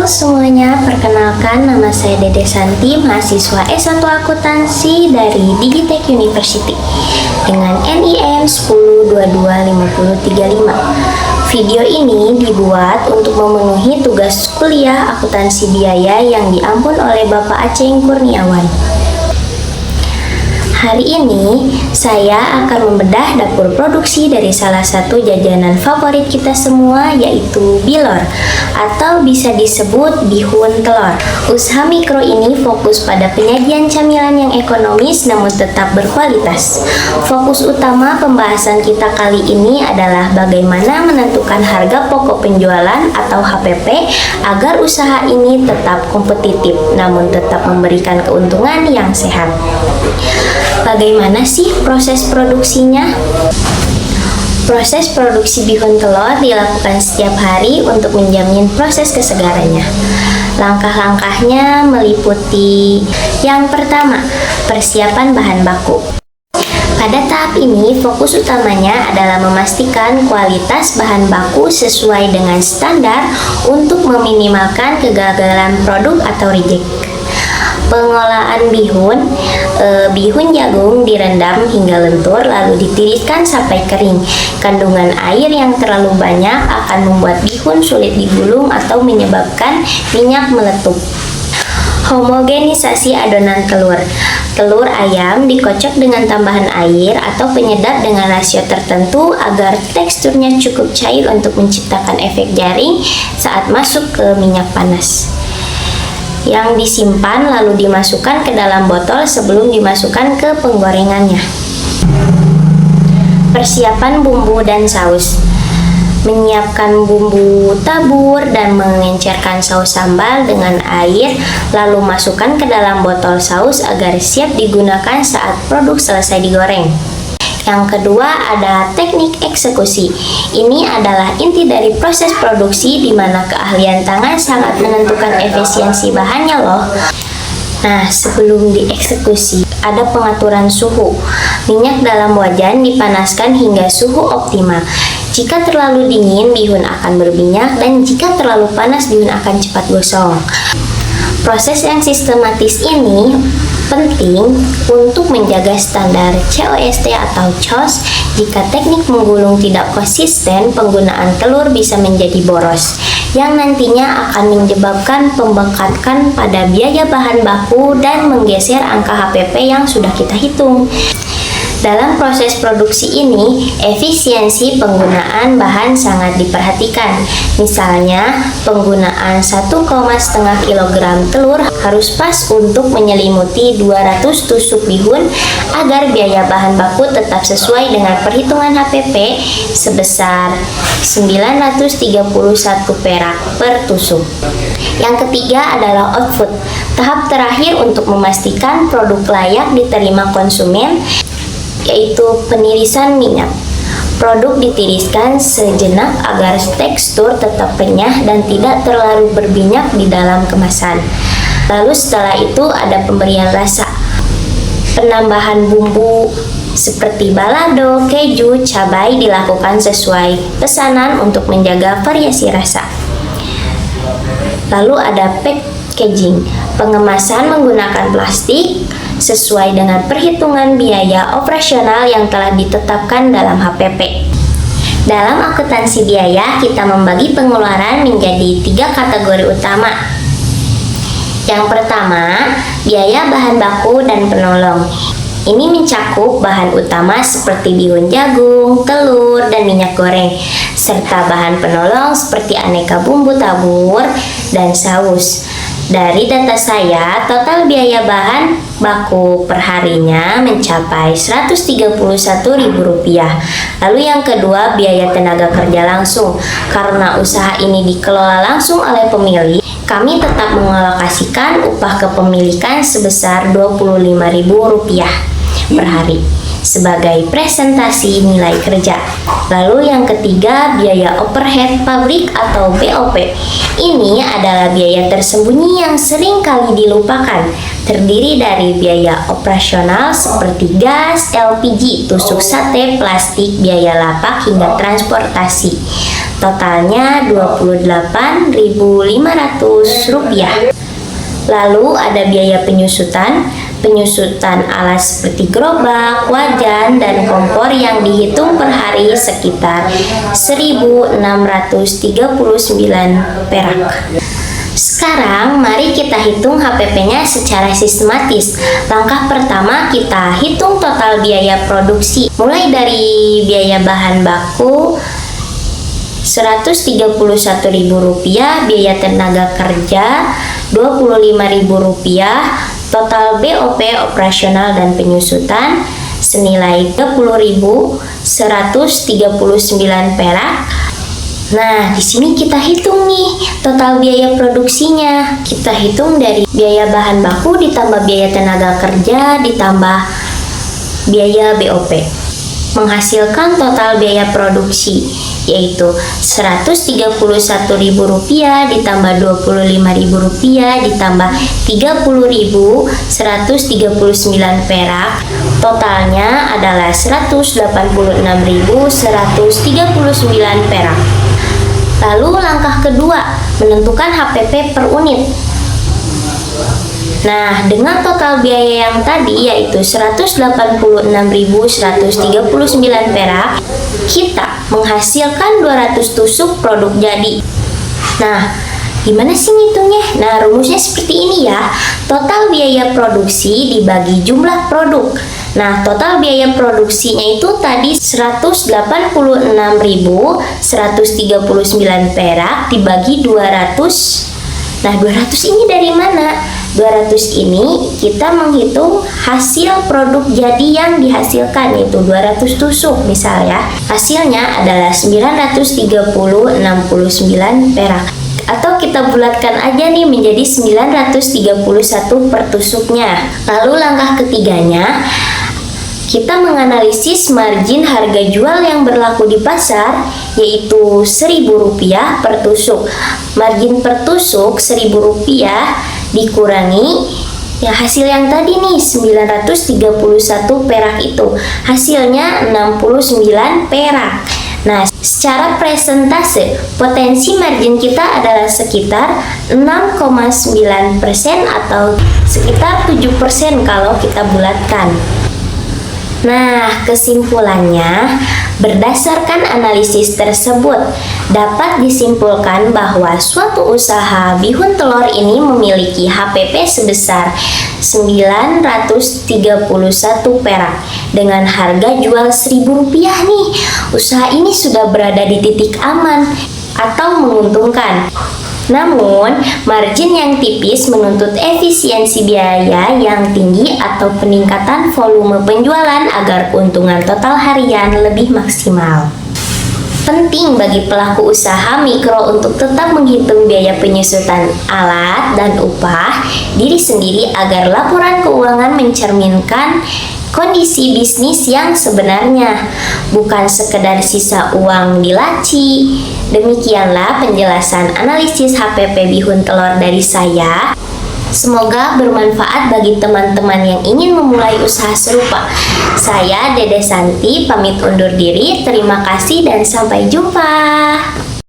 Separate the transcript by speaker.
Speaker 1: semuanya, perkenalkan nama saya Dede Santi, mahasiswa S1 Akuntansi dari Digitech University dengan NIM 10225035. Video ini dibuat untuk memenuhi tugas kuliah akuntansi biaya yang diampun oleh Bapak Aceng Kurniawan. Hari ini saya akan membedah dapur produksi dari salah satu jajanan favorit kita semua, yaitu Bilor atau bisa disebut bihun telur. Usaha mikro ini fokus pada penyajian camilan yang ekonomis namun tetap berkualitas. Fokus utama pembahasan kita kali ini adalah bagaimana menentukan harga pokok penjualan atau HPP agar usaha ini tetap kompetitif namun tetap memberikan keuntungan yang sehat. Bagaimana sih proses produksinya? Proses produksi bihun telur dilakukan setiap hari untuk menjamin proses kesegarannya. Langkah-langkahnya meliputi: yang pertama, persiapan bahan baku. Pada tahap ini, fokus utamanya adalah memastikan kualitas bahan baku sesuai dengan standar untuk meminimalkan kegagalan produk atau reject. Pengolahan bihun jagung direndam hingga lentur lalu ditiriskan sampai kering. Kandungan air yang terlalu banyak akan membuat bihun sulit digulung atau menyebabkan minyak meletup. Homogenisasi adonan telur. Telur ayam dikocok dengan tambahan air atau penyedap dengan rasio tertentu agar teksturnya cukup cair untuk menciptakan efek jaring saat masuk ke minyak panas. Yang disimpan lalu dimasukkan ke dalam botol sebelum dimasukkan ke penggorengannya. Persiapan bumbu dan saus. Menyiapkan bumbu tabur dan mengencerkan saus sambal dengan air, lalu masukkan ke dalam botol saus agar siap digunakan saat produk selesai digoreng. Yang kedua ada teknik eksekusi. Ini adalah inti dari proses produksi di mana keahlian tangan sangat menentukan efisiensi bahannya loh. Nah, sebelum dieksekusi ada pengaturan suhu. Minyak dalam wajan dipanaskan hingga suhu optimal. Jika terlalu dingin, bihun akan berminyak, dan jika terlalu panas, bihun akan cepat gosong. Proses yang sistematis ini penting untuk menjaga standar COST atau COS. Jika teknik menggulung tidak konsisten, penggunaan telur bisa menjadi boros, yang nantinya akan menyebabkan pembengkakan pada biaya bahan baku dan menggeser angka HPP yang sudah kita hitung. Dalam proses produksi ini, efisiensi penggunaan bahan sangat diperhatikan. Misalnya, penggunaan 1,5 kg telur harus pas untuk menyelimuti 200 tusuk bihun agar biaya bahan baku tetap sesuai dengan perhitungan HPP sebesar 931 perak per tusuk. Yang ketiga adalah output, tahap terakhir untuk memastikan produk layak diterima konsumen, yaitu penirisan minyak. Produk ditiriskan sejenak agar tekstur tetap renyah dan tidak terlalu berminyak di dalam kemasan. Lalu setelah itu ada pemberian rasa. Penambahan bumbu seperti balado, keju, cabai dilakukan sesuai pesanan untuk menjaga variasi rasa. Lalu ada packaging. Pengemasan menggunakan plastik sesuai dengan perhitungan biaya operasional yang telah ditetapkan dalam HPP. Dalam akuntansi biaya, kita membagi pengeluaran menjadi 3 kategori utama. Yang pertama, biaya bahan baku dan penolong. Ini mencakup bahan utama seperti bihun jagung, telur, dan minyak goreng, serta bahan penolong seperti aneka bumbu tabur dan saus. Dari data saya, total biaya bahan baku perharinya mencapai Rp131.000. Lalu yang kedua, biaya tenaga kerja langsung. Karena usaha ini dikelola langsung oleh pemilik, kami tetap mengalokasikan upah kepemilikan sebesar Rp25.000 per hari sebagai presentasi nilai kerja. Lalu yang ketiga, biaya overhead pabrik atau BOP. Ini adalah biaya tersembunyi yang sering kali dilupakan. Terdiri dari biaya operasional seperti gas, LPG, tusuk sate, plastik, biaya lapak hingga transportasi. Totalnya Rp28.500. Lalu ada biaya penyusutan alas seperti gerobak, wajan, dan kompor yang dihitung per hari sekitar 1.639 perak. Sekarang mari kita hitung HPP-nya secara sistematis. Langkah pertama, kita hitung total biaya produksi. Mulai dari biaya bahan baku Rp131.000, biaya tenaga kerja Rp25.000, total BOP operasional dan penyusutan senilai Rp30.139 perak. Nah, di sini kita hitung nih total biaya produksinya. Kita hitung dari biaya bahan baku ditambah biaya tenaga kerja ditambah biaya BOP. Menghasilkan total biaya produksi yaitu Rp131.000 ditambah Rp25.000 ditambah Rp30.139 perak. Totalnya adalah Rp186.139 perak. Lalu langkah kedua, menentukan HPP per unit. Nah, dengan total biaya yang tadi yaitu Rp186.139 perak, kita menghasilkan 200 tusuk produk jadi. Nah, gimana sih ngitungnya? Nah, rumusnya seperti ini ya. Total biaya produksi dibagi jumlah produk. Nah, total biaya produksinya itu tadi Rp186.139 perak dibagi 200. Nah, 200 ini dari mana? 200 ini kita menghitung hasil produk jadi yang dihasilkan, yaitu 200 tusuk misal ya. Hasilnya adalah 930,69 perak. Atau kita bulatkan aja nih menjadi 931 per tusuknya. Lalu langkah ketiganya, kita menganalisis margin harga jual yang berlaku di pasar, yaitu Rp1.000 per tusuk. Margin per tusuk Rp1.000 dikurangi ya hasil yang tadi nih 931 perak, itu hasilnya 69 perak. Nah, secara presentase potensi margin kita adalah sekitar 6,9% atau sekitar 7% kalau kita bulatkan. Nah, kesimpulannya, berdasarkan analisis tersebut, dapat disimpulkan bahwa suatu usaha bihun telur ini memiliki HPP sebesar 931 perak. Dengan harga jual Rp1.000 nih, usaha ini sudah berada di titik aman atau menguntungkan. Namun, margin yang tipis menuntut efisiensi biaya yang tinggi atau peningkatan volume penjualan agar keuntungan total harian lebih maksimal. Penting bagi pelaku usaha mikro untuk tetap menghitung biaya penyusutan alat dan upah diri sendiri agar laporan keuangan mencerminkan kondisi bisnis yang sebenarnya, bukan sekedar sisa uang di laci. Demikianlah penjelasan analisis HPP bihun telur dari saya. Semoga bermanfaat bagi teman-teman yang ingin memulai usaha serupa. Saya Dede Santi pamit undur diri. Terima kasih dan sampai jumpa.